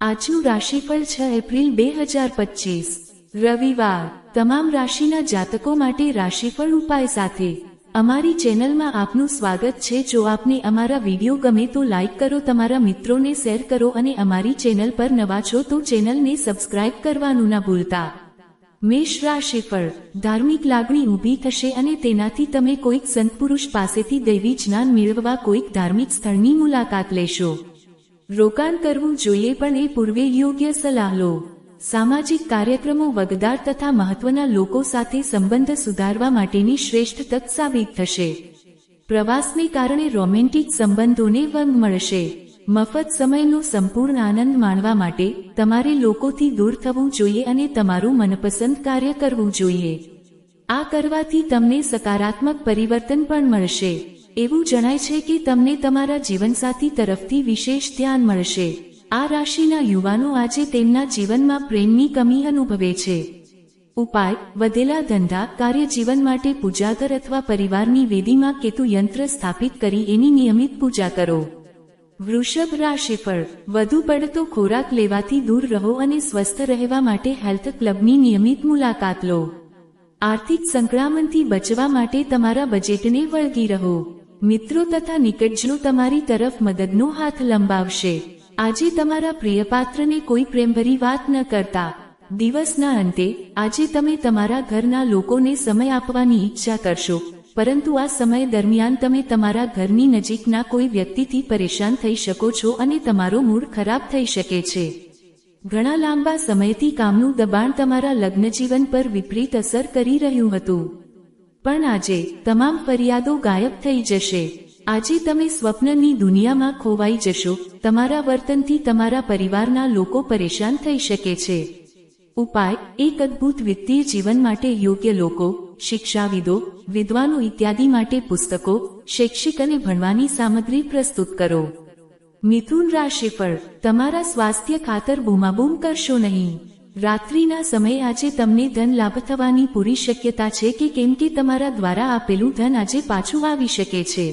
આજનું રાશિફળ 6 એપ્રિલ 2025 રવિવાર તમામ રાશિના જાતકો માટે રાશિફળ ઉપાય સાથે અમારી ચેનલમાં આપનું સ્વાગત છે। જો આપને અમારા વિડીયો ગમે તો લાઇક કરો, તમારા મિત્રોને શેર કરો અને અમારી ચેનલ પર નવા છો તો ચેનલને સબસ્ક્રાઇબ કરવાનું ના ભૂલતા। મેષ રાશિફળ ધાર્મિક લાગણી ઊભી થશે અને તેનાથી તમે કોઈક સંતપુરુષ પાસેથી દૈવી જ્ઞાન મેળવવા કોઈક ધાર્મિક સ્થળની મુલાકાત લેશો। રોકાણ કરવું જોઈએ પણ એ પૂર્વે યોગ્ય સલાહ લો। સામાજિક કાર્યક્રમો વગદાર તથા મહત્વના લોકો સાથે સંબંધ સુધારવા માટેની શ્રેષ્ઠ તક સાબિત થશે। પ્રવાસને કારણે રોમેન્ટિક સંબંધોને વંગ મળશે। મફત સમયનો સંપૂર્ણ આનંદ માણવા માટે તમારે લોકોથી દૂર થવું જોઈએ અને તમારું મનપસંદ કાર્ય કરવું જોઈએ। આ કરવાથી તમને સકારાત્મક પરિવર્તન પણ મળશે। એવું જણાય છે કે તમને તમારા જીવનસાથી તરફથી વિશેષ ધ્યાન મળશે। આ રાશિના યુવાનો આજે તેમના જીવનમાં પ્રેમની કમી અનુભવે છે। ઉપાય વધેલા ધંધા કાર્યજીવન માટે પૂજાઘર અથવા પરિવારની વેદીમાં કેતુ યંત્ર સ્થાપિત કરી એની નિયમિત પૂજા કરો। વૃષભ રાશિફળ વધુ પડતો ખોરાક લેવાથી દૂર રહો અને સ્વસ્થ રહેવા માટે હેલ્થ ક્લબની નિયમિત મુલાકાત લો। આર્થિક સંકળામણથી બચવા માટે તમારા બજેટને વળગી રહો। મિત્રો તથા નિકટજનો તમારી તરફ મદદનો હાથ લંબાવશે। આજે તમારા પ્રિયપાત્રને કોઈ પ્રેમભરી વાત ન કરતા। દિવસના અંતે આજે તમે તમારા ઘરના લોકોને સમય આપવાની ઈચ્છા કરશો, પરંતુ આ સમય દરમિયાન તમે તમારા ઘરની નજીકના કોઈ વ્યક્તિથી પરેશાન થઈ શકો છો અને તમારો મૂડ ખરાબ થઈ શકે છે। ઘણા લાંબા સમયથી કામનું દબાણ તમારા લગ્નજીવન પર વિપરીત અસર કરી રહ્યું હતું, પણ આજે તમામ ફરિયાદો ગાયબ થઈ જશે। આજે તમે સ્વપ્નની દુનિયામાં ખોવાઈ જશો। તમારા વર્તનથી તમારા પરિવારના લોકો પરેશાન થઈ શકે છે। ઉપાય એક અદ્ભુત વિત્તીય જીવન માટે યોગ્ય લોકો, શિક્ષાવિદો, વિદ્વાનો ઇત્યાદિ માટે પુસ્તકો, શૈક્ષિક અને ભણવાની સામગ્રી પ્રસ્તુત કરો। મિથુન રાશિફળ તમારા સ્વાસ્થ્ય ખાતર બૂમાબૂમ કરશો નહીં। રાત્રિના સમયે આજે તમને ધન લાભ થવાની પૂરી શક્યતા છે કે કેમ કે તમારા દ્વારા આપેલું ધન આજે પાછું આવી શકે છે।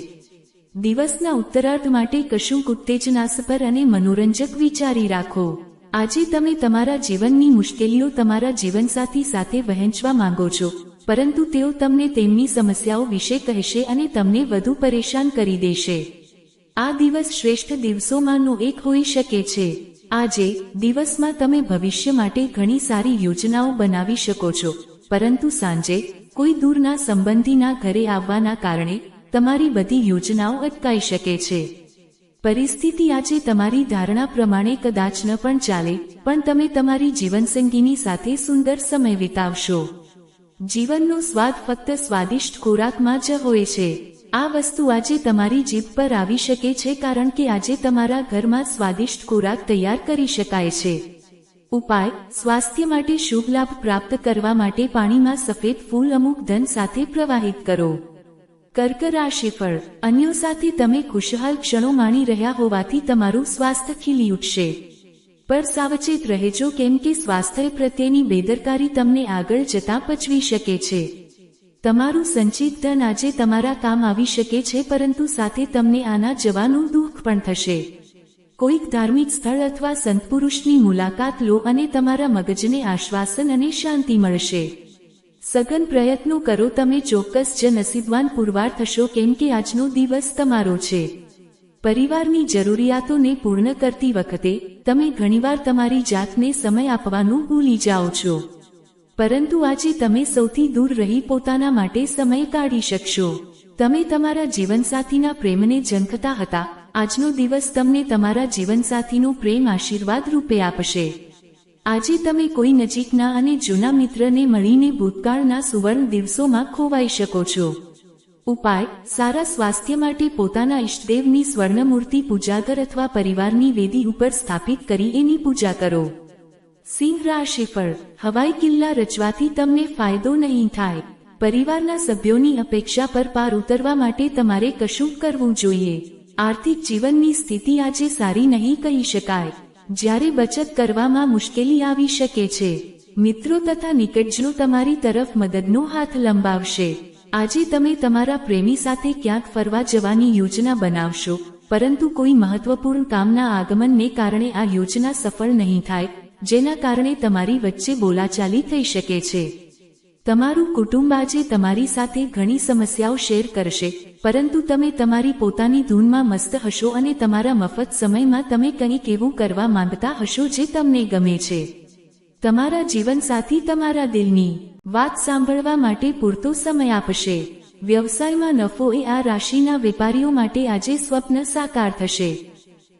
દિવસના ઉત્તરાર્ધ માટે કશુંક ઉત્તેજનાસભર અને મનોરંજક વિચારી રાખો। આજે તમે તમારા જીવનની મુશ્કેલીઓ તમારા જીવનસાથી સાથે વહેંચવા માંગો છો, પરંતુ તેઓ તમને તેમની સમસ્યાઓ વિશે કહેશે અને તમને વધુ પરેશાન કરી દેશે। આ દિવસ શ્રેષ્ઠ દિવસોમાંનો એક હોઈ શકે છે। આજે દિવસમાં તમે ભવિષ્ય માટે ઘણી સારી યોજનાઓ બનાવી શકો છો, પરંતુ સાંજે કોઈ દૂરના સંબંધીના ઘરે આવવાના કારણે તમારી બધી યોજનાઓ અટકાઈ શકે છે। પરિસ્થિતિ આજે તમારી ધારણા પ્રમાણે કદાચ ન પણ ચાલે, પણ તમે તમારી જીવનસંગીની સાથે સુંદર સમય વિતાવશો। જીવનનો સ્વાદ ફક્ત સ્વાદિષ્ટ ખોરાકમાં જ હોય છે। આ વસ્તુ આજે તમારી જીભ પર આવી શકે છે કારણ કે આજે તમારા ઘરમાં સ્વાદિષ્ટ ખોરાક તૈયાર કરી શકાય છે। ઉપાય સ્વાસ્થ્ય માટે શુભ લાભ પ્રાપ્ત કરવા માટે પાણીમાં સફેદ ફૂલ અમુક ધન સાથે પ્રવાહિત કરો। કર્ક રાશિફળ અન્યો સાથે તમે ખુશહાલ ક્ષણો માણી રહ્યા હોવાથી તમારું સ્વાસ્થ્ય ખીલી ઉઠશે, પર સાવચેત રહેજો કેમ કે સ્વાસ્થ્ય પ્રત્યેની બેદરકારી તમને આગળ જતા પચવી શકે છે। તમારું સંચિત ધન આજે તમારા કામ આવી શકે છે, પરંતુ સાથે તમને આના જવાનું દુઃખ પણ થશે। કોઈક ધાર્મિક સ્થળ અથવા સંતપુરુષની મુલાકાત લો અને તમારા મગજને આશ્વાસન અને શાંતિ મળશે। સઘન પ્રયત્નો કરો, તમે ચોક્કસ જ નસીબવાન પુરવાર થશો કેમ કે આજનો દિવસ તમારો છે। પરિવારની જરૂરિયાતોને પૂર્ણ કરતી વખતે તમે ઘણીવાર તમારી જાતને સમય આપવાનું ભૂલી જાઓ છો, પરંતુ આજે તમે સૌથી દૂર રહી પોતાના માટે સમય કાઢી શકશો। તમે તમારા જીવનસાથીના પ્રેમને ઝંખતા હતા, આજનો દિવસ તમને તમારા જીવનસાથીનો પ્રેમ આશીર્વાદ રૂપે આપશે। આજે તમે કોઈ નજીકના અને જૂના મિત્રને મળીને ભૂતકાળના સુવર્ણ દિવસોમાં ખોવાઈ શકો છો। ઉપાય સારા સ્વાસ્થ્ય માટે પોતાના ઇષ્ટદેવની સ્વર્ણમૂર્તિ પૂજાઘર અથવા પરિવારની વેદી ઉપર સ્થાપિત કરી એની પૂજા કરો। સિંહ રાશિફળ હવાઈ કિલ્લા રચવાથી તમને ફાયદો નહીં થાય। પરિવારના સભ્યોની અપેક્ષા પર પાર ઉતરવા માટે તમારે કશું કરવું જોઈએ। આર્થિક જીવનની સ્થિતિ આજે સારી નહીં કહી શકાય, જ્યારે બચત કરવામાં મુશ્કેલી આવી શકે છે। મિત્રો તથા નિકટજનો તમારી તરફ મદદનો હાથ લંબાવશે। આજે તમે તમારા પ્રેમી સાથે ક્યાંક ફરવા જવાની યોજના બનાવશો, પરંતુ કોઈ મહત્વપૂર્ણ કામના આગમનને કારણે આ યોજના સફળ નહીં થાય, જેના કારણે તમારી વચ્ચે બોલાચાલી થઈ શકે છે. તમારું કુટુંબ આજે તમારી સાથે ઘણી સમસ્યાઓ શેર કરશે, પરંતુ તમે તમારી પોતાની ધૂનમાં મસ્ત હશો અને તમારા મફત સમયમાં તમે કંઈક એવું કરવા માંગતા હશો જે તમને ગમે છે. તમારા જીવનસાથી તમારા દિલની વાત સાંભળવા માટે પૂરતો સમય આપશે. વ્યવસાયમાં નફો એ આ રાશિના વેપારીઓ માટે આજે સ્વપ્ન સાકાર થશે.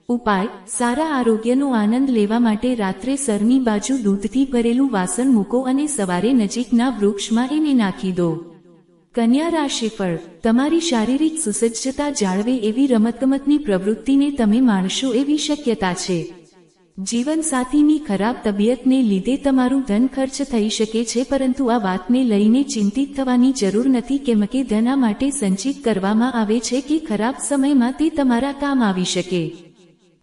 ઉપાય: સારા આરોગ્યનો આનંદ લેવા માટે રાત્રે સરની બાજુ દૂધથી ભરેલું વાસણ મૂકો અને સવારે નજીકના વૃક્ષમાં એને નાખી દો. કન્યા રાશિફળ: તમારી શારીરિક સુસજ્જતા જાળવે એવી રમતગમતની પ્રવૃત્તિને તમે માણશો એવી શક્યતા છે. જીવનસાથીની ખરાબ તબિયતને લીધે તમારું ધન ખર્ચ થઈ શકે છે, પરંતુ આ વાતને લઈને ચિંતિત થવાની જરૂર નથી, કેમ કે ધન આ માટે સંચિત કરવામાં આવે છે કે ખરાબ સમયમાં તે તમારા કામ આવી શકે.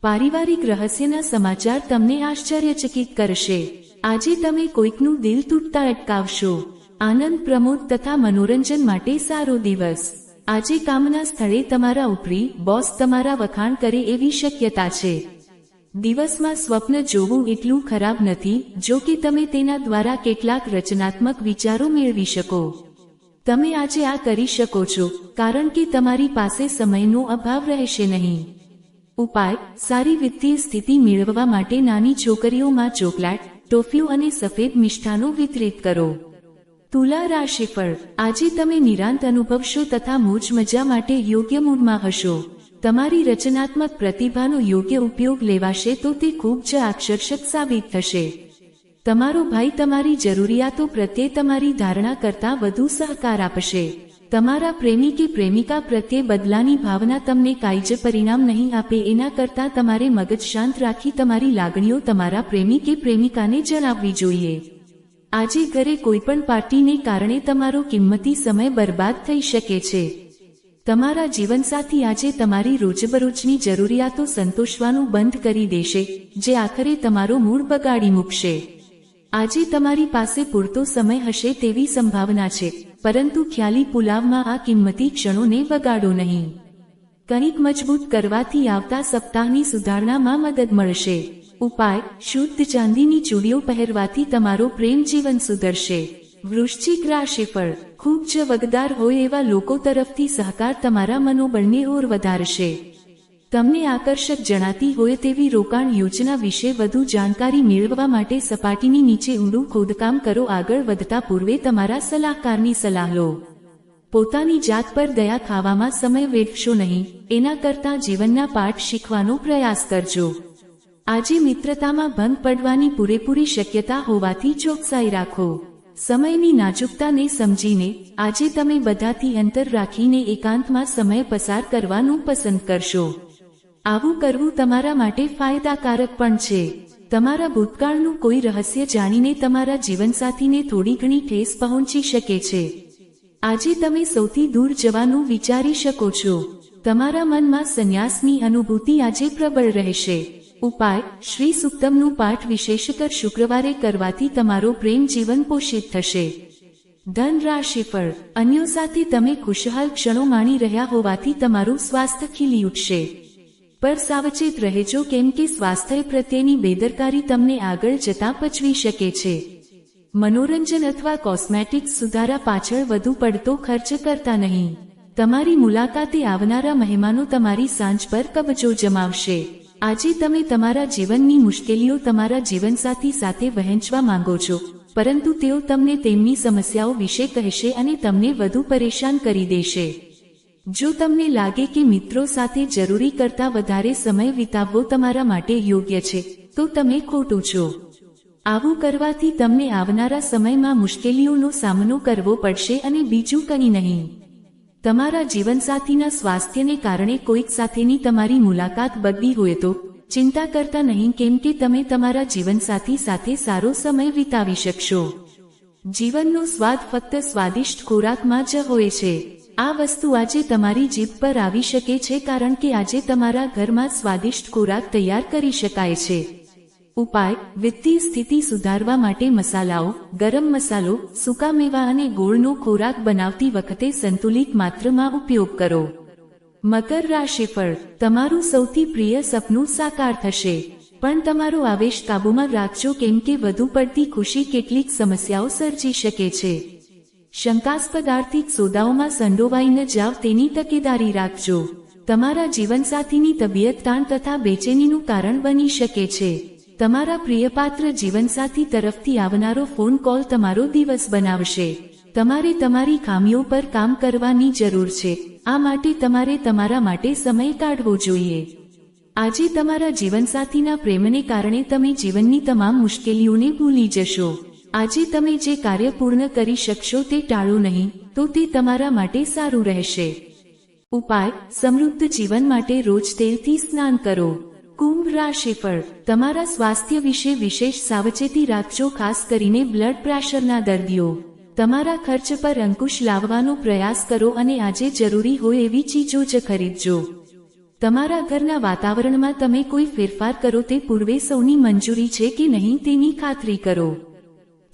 પારિવારિક રહસ્યના સમાચાર તમને આશ્ચર્યચકિત કરશે. આજે તમે કોઈકનું દિલ તૂટતા અટકાવશો. આનંદ, પ્રમોદ તથા મનોરંજન માટે સારો દિવસ. આજે કામના સ્થળે તમારા ઉપરી બોસ તમારા વખાણ કરે એવી શક્યતા છે. દિવસમાં સ્વપ્ન જોવું એટલું ખરાબ નથી, જો કે તમે તેના દ્વારા કેટલાક રચનાત્મક વિચારો મેળવી શકો. તમે આજે આ કરી શકો છો કારણ કે તમારી પાસે સમયનો અભાવ રહેશે નહીં. ઉપાય: સારી વિત્તીય સ્થિતિ મેળવવા માટે નાની છોકરીઓમાં ચોકલેટ, ટોફીઓ અને સફેદ મિષ્ટાનો વિતરિત કરો. તુલા રાશિફળ: આજે તમે નિરાંત અનુભવશો તથા મોજ મજા માટે યોગ્ય મૂડમાં હશો. તમારી રચનાત્મક પ્રતિભાનો યોગ્ય ઉપયોગ લેવાશે તો તે ખૂબ જ આકર્ષક સાબિત થશે. તમારો ભાઈ તમારી જરૂરિયાતો પ્રત્યે તમારી ધારણા કરતાં વધુ સહકાર આપશે. તમારા પ્રેમી કે પ્રેમિકા પ્રત્યે બદલાની ભાવના તમને કાંઈ જ પરિણામ નહીં આપે, એના કરતાં તમારે મગજ શાંત રાખી તમારી લાગણીઓ તમારા પ્રેમી કે પ્રેમિકાને જણાવવી જોઈએ. આજે ઘરે કોઈપણ પાર્ટીને કારણે તમારો કિંમતી સમય બરબાદ થઈ શકે છે. તમારા જીવનસાથી આજે તમારી રોજબરોજની જરૂરિયાતો સંતોષવાનું બંધ કરી દેશે, જે આખરે તમારો મૂડ બગાડી મૂકશે. આજે તમારી પાસે પૂરતો સમય હશે તેવી સંભાવના છે, પરંતુ ખ્યાલી પુલાવમાં આ કિંમતી ક્ષણોને બગાડો નહીં. કંઈક મજબૂત કરવાથી આવતા સપ્તાહની સુધારણામાં મદદ મળશે. ઉપાય: શુદ્ધ ચાંદીની ચૂડીઓ પહેરવાથી તમારો પ્રેમ જીવન સુધરશે. વૃશ્ચિક રાશિફળ: ખૂબ જ વગદાર હોય એવા લોકો તરફથી સહકાર તમારા મનોબળને ઓર વધારશે. તમને આકર્ષક જણાતી હોય તેવી રોકાણ યોજના વિશે વધુ જાણકારી મેળવવા માટે સપાટીની નીચે ઊંડું ખોદકામ કરો. આગળ વધતા પૂર્વે તમારા સલાહકારની સલાહ લો. પોતાની જાત પર દયા ખાવામાં સમય વેડફશો નહીં, એના કરતાં જીવનના પાઠ શીખવાનો પ્રયાસ કરજો. આજે મિત્રતામાં ભંગ પડવાની પૂરેપૂરી શક્યતા હોવાથી ચોકસાઈ રાખો. સમયની નાજુકતાને સમજીને આજે તમે બધાથી અંતર રાખીને એકાંતમાં સમય પસાર કરવાનું પસંદ કરશો. આવું કરવું તમારા માટે ફાયદાકારક પણ છે. તમારા ભૂતકાળનું કોઈ રહસ્ય જાણીને તમારા જીવનસાથીને થોડી ઘણી ઠેસ પહોંચી શકે છે. આજે તમે સૌથી દૂર જવાનું વિચારી શકો છો. તમારા મનમાં સંન્યાસની અનુભૂતિ આજે પ્રબળ રહેશે. ઉપાય: શ્રી સુક્તમનું પાઠ વિશેષકર શુક્રવારે કરવાથી તમારો પ્રેમ જીવન પોષિત થશે. ધન રાશિફળ: અન્યો સાથે તમે ખુશહાલ ક્ષણો માણી રહ્યા હોવાથી તમારું સ્વાસ્થ્ય ખીલી ઉઠશે. પર સાવચેત રહેજો, કેમ કે સ્વાસ્થ્ય પ્રત્યેની બેદરકારી તમને આગળ જતા પચવી શકે છે. મનોરંજન અથવા કોસ્મેટિક્સ સુધારા પાછળ વધુ પડતો ખર્ચ કરતા નહીં. તમારી મુલાકાતે આવનારા મહેમાનો તમારી સાંજ પર કબજો જમાવશે. આજે તમે તમારા જીવનની મુશ્કેલીઓ તમારા જીવનસાથી સાથે વહેંચવા માંગો છો, પરંતુ તેઓ તમને તેમની સમસ્યાઓ વિશે કહેશે અને તમને વધુ પરેશાન કરી દેશે. જો તમને લાગે કે મિત્રો સાથે જરૂરી કરતાં વધારે સમય વિતાવવો તમારા માટે યોગ્ય છે, તો તમે ખોટું છો. આવું કરવાથી તમને આવનારા સમયમાં મુશ્કેલીઓનો સામનો કરવો પડશે અને બીજું કંઈ નહીં. તમારા જીવનસાથીના સ્વાસ્થ્યને કારણે કોઈક સાથેની તમારી મુલાકાત બગડી હોય તો ચિંતા કરતા નહીં, કેમ કે તમે તમારા જીવનસાથી સાથે સારો સમય વિતાવી શકશો. જીવનનો સ્વાદ ફક્ત સ્વાદિષ્ટ ખોરાકમાં જ હોય છે. આ વસ્તુ આજે તમારી જીભ પર આવી શકે છે કારણ કે આજે તમારા ઘરમાં સ્વાદિષ્ટ ખોરાક તૈયાર કરી શકાય છે. ઉપાય: વિત્તીય સ્થિતિ સુધારવા માટે મસાલાઓ, ગરમ મસાલો, સૂકા મેવા અને ગોળનો ખોરાક બનાવતી વખતે સંતુલિત માત્રામાં ઉપયોગ કરો. મકર રાશિફળ, તમારું સૌથી પ્રિય સપનું સાકાર થશે, પણ તમારો આવેશ કાબૂમાં રાખજો કેમ કે વધુ પડતી ખુશી કેટલીક સમસ્યાઓ સર્જી શકે છે. શંકાસ્પદ આર્થિક સોદાઓમાં સંડોવાઈ ન જાવ તેની તકેદારી રાખજો. તમારા જીવનસાથીની તબિયત તાણ તથા બેચેનીનું કારણ બની શકે છે. તમારા પ્રિયપાત્ર જીવનસાથી તરફથી આવનારો ફોન કોલ તમારો દિવસ બનાવશે. તમારે તમારી ખામીઓ પર કામ કરવાની જરૂર છે, આ માટે તમારે તમારા માટે સમય કાઢવો જોઈએ. આજે તમારા જીવનસાથીના પ્રેમને કારણે તમે જીવનની તમામ મુશ્કેલીઓને ભૂલી જશો. આજે તમે જે કાર્ય પૂર્ણ કરી શકશો તે ટાળો નહીં, તો તે તમારા માટે સારું રહેશે. ઉપાય: સમૃદ્ધ જીવન માટે રોજ તેલથી સ્નાન કરો. કુંભ રાશિફળ, તમારા સ્વાસ્થ્ય વિશે વિશેષ સાવચેતી રાખજો, ખાસ કરીને બ્લડ પ્રેશરના દર્દીઓ. તમારા ખર્ચ પર અંકુશ લાવવાનો પ્રયાસ કરો અને આજે જરૂરી હોય એવી ચીજો જ ખરીદજો. તમારા ઘરના વાતાવરણમાં તમે કોઈ ફેરફાર કરો તે પૂર્વે સૌની મંજૂરી છે કે નહીં તેની ખાતરી કરો.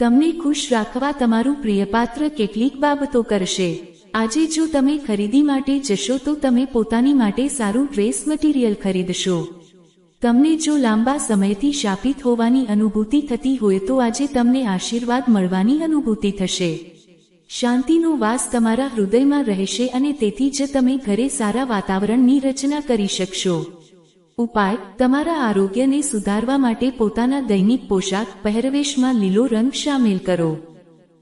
તમને ખુશ રાખવા તમારું પ્રિયપાત્ર કેટલીક બાબતો કરશે. આજે જો તમે ખરીદી માટે જશો તો તમે પોતાની માટે સારું ડ્રેસ મટીરિયલ ખરીદશો. તમને જો લાંબા સમયથી શાપિત હોવાની અનુભૂતિ થતી હોય તો આજે તમને આશીર્વાદ મળવાની અનુભૂતિ થશે. શાંતિનો વાસ તમારા હૃદયમાં રહેશે અને તેથી જ તમે ઘરે સારા વાતાવરણની રચના કરી શકશો. ઉપાય: તમારા આરોગ્યને સુધારવા માટે પોતાના દૈનિક પોશાક પહેરવેશમાં લીલો રંગ શામેલ કરો.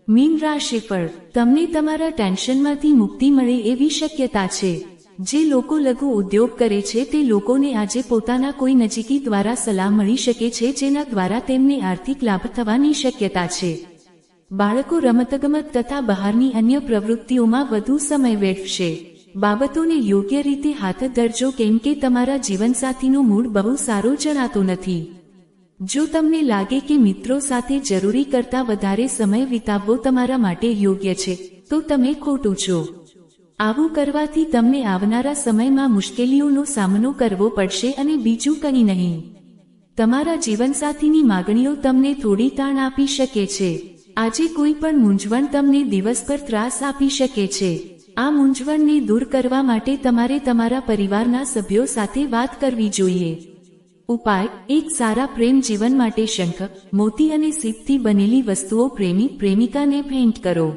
મીન રાશિફળ, તમને તમારા ટેન્શનમાંથી મુક્તિ મળે એવી શક્યતા છે. જે લોકો લઘુ ઉદ્યોગ કરે છે તે લોકોને આજે પોતાના કોઈ નજીકી દ્વારા સલાહ મળી શકે છે જેના દ્વારા તેમને આર્થિક લાભ થવાની શક્યતા છે. બાળકો રમતગમત તથા બહારની અન્ય પ્રવૃત્તિઓમાં વધુ સમય વેડફશે. બાબતોને યોગ્ય રીતે હાથ ધરજો કેમ કે તમારા જીવનસાથીનો મૂડ બહુ સારો જણાતો નથી. જો તમને લાગે કે મિત્રો સાથે જરૂરી કરતાં વધારે સમય વિતાવવો તમારા માટે યોગ્ય છે, તો તમે ખોટું છો. આવું કરવાથી તમને આવનારા સમયમાં મુશ્કેલીઓનો સામનો કરવો પડશે અને બીજું કંઈ નહીં. તમારા જીવનસાથીની માગણીઓ તમને થોડી તાણ આપી શકે છે. આજે કોઈ પણ મૂંઝવણ તમને દિવસભર ત્રાસ આપી શકે છે. આ મૂંઝવણને દૂર કરવા માટે તમારે તમારા પરિવારના સભ્યો સાથે વાત કરવી જોઈએ. ઉપાય: એક સારા પ્રેમ જીવન માટે શંખ, મોતી અને સીપથી બનેલી વસ્તુઓ પ્રેમી પ્રેમિકાને ભેટ કરો.